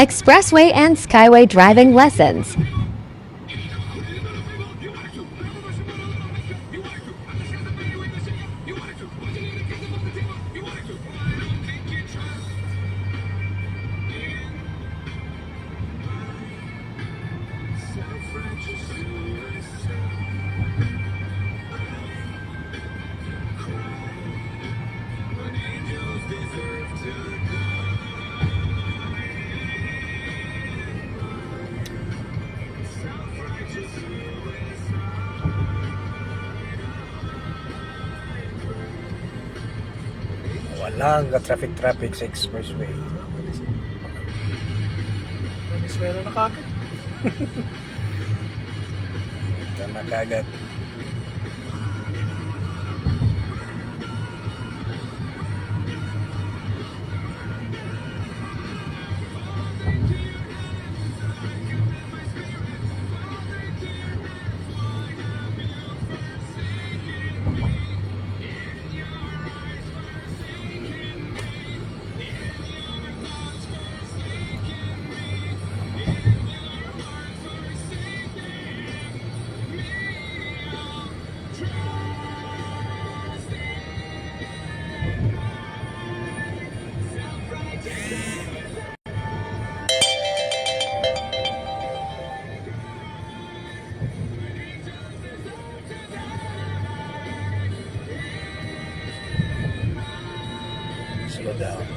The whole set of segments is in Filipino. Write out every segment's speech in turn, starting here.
Expressway and Skyway driving lessons. Walang traffic sa expressway. Venezuela na kagad. Ito na kagad. Slow down.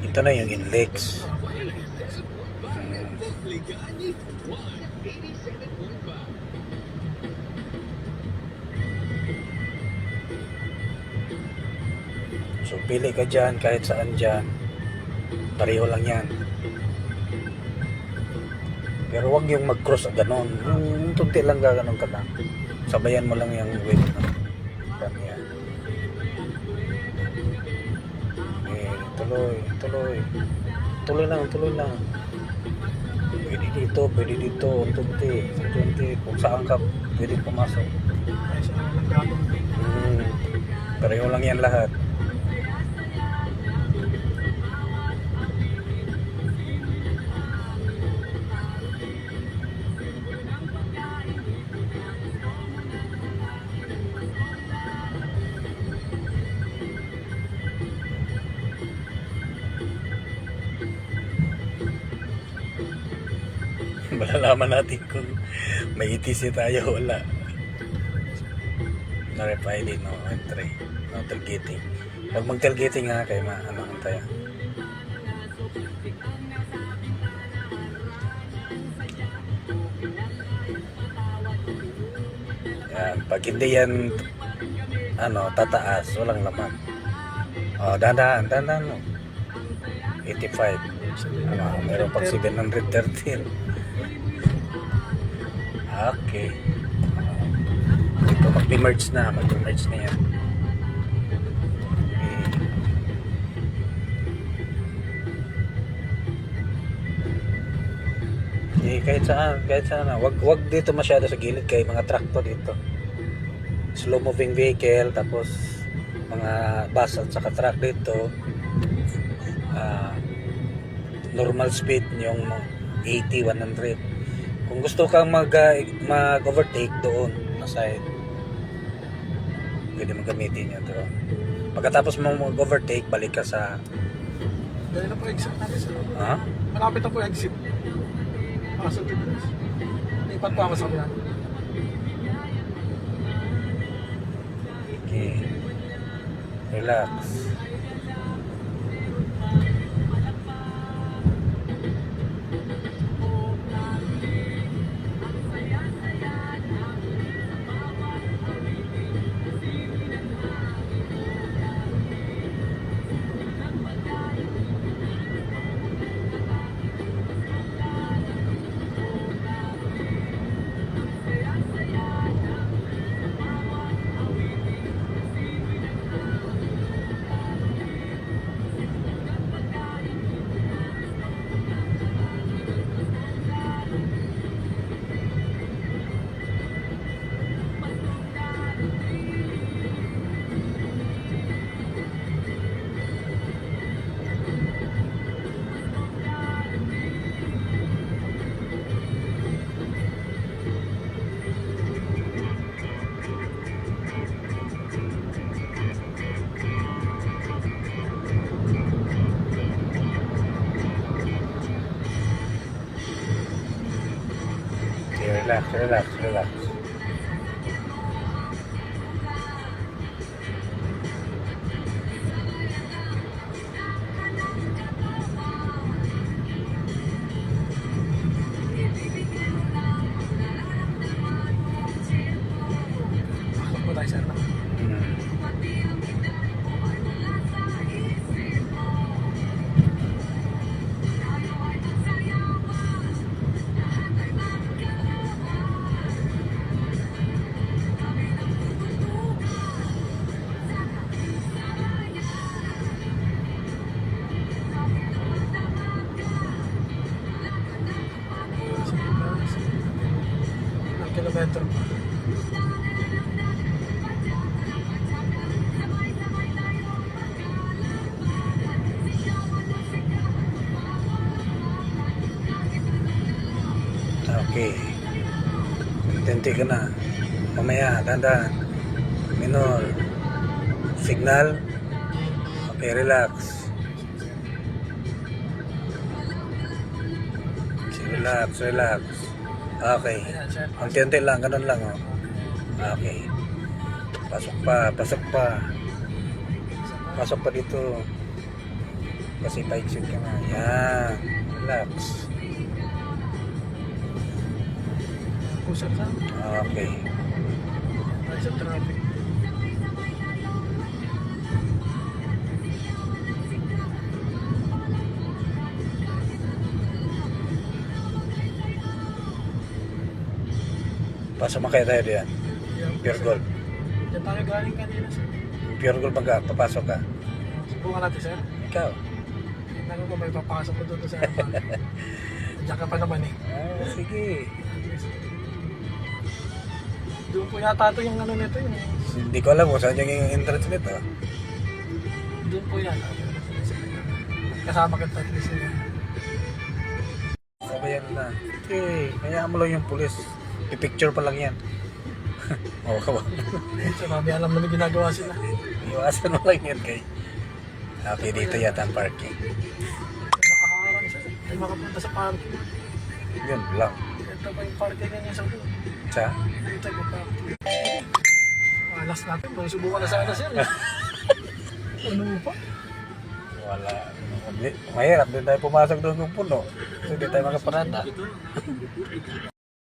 Ito na yung inlex. So pili ka dyan kahit saan dyan. Pareho lang yan. Pero wag yung mag-cross ganon. Yung tunti lang gano'n ka lang. Sabayan mo lang yung wave na. Yan. Tuloy. Tuloy lang. Pwede dito. Tunti. Kung saan ka, pwede pumasok. Ay, sa mga nagkatong. Pareho lang yan lahat. Malalaman natin kung may ETC tayo wala. Na-reply din, no entry, no tailgating. Pag mag-tailgating nga kayo ano tayo. Yan, pag hindi yan tataas, walang laman. Dandan mo. 85. Meron pag 713. Okay. Ito mag-merge na yan. Okay. Kahit saan. Wag dito masyado sa gilid kay mga truck to dito. Slow moving vehicle, tapos mga bus at saka truck dito. Normal speed yung 80, 100. Kung gusto kang mag-overtake doon na side, pwede mo gamitin yun doon. Pagkatapos mo mag-overtake, balik ka sa Dahil na po exit natin sa loob. ha? Malapit na po exit. Sa Tibis. Lipat po ako sa kanila. Okay. Relax. Relax, relax, relax. Bakit mo tayo, sir? No? Hmm. Ilang kilometro pa. Okay. Tenti ka na. Mamaya, dandan. Minor. Signal. Okay, relax. Relax, relax. Okay. Ayan, sir. Unti-unti lang, ganun lang, oh. Okay. Pasok pa, pasok pa. Pasok pa dito. Kasi pa-exit ka na. Yan. Relax. Pusat lang. Okay. Tayo sa traffic. Pasok tayo diyan. Yan, Pure gold. Diyan tayo galing kanina, sir. Pure gold pagka papasok ka. Subukan natin, sir. Ikaw. Tingnan ko kung may papasok ko doon sa Diyan ka pa naman eh. Ah, sige. Doon po yata ito yung ano nito yung Hindi ko alam kung saan yung entrance nito. doon po yan. Kasama kita at least yun. Sabayan na. Okay, kaya mo lang yung pulis. I-picture pa lang yan. Oo, kawa. So, mami alam namin ginagawa sila. Iwasan mo lang yan kay. Okay, dito yata ang parking. Nakaharang siya. Ay makapunta sa parking. Yun lang. Ito pa yung parking niya sa doon. Sa? Dito yung parking. Alas natin. May subukan na sana siya. Ano pa? Wala. Mahirap din tayo pumasok doon ng puno. So, hindi tayo makaparada.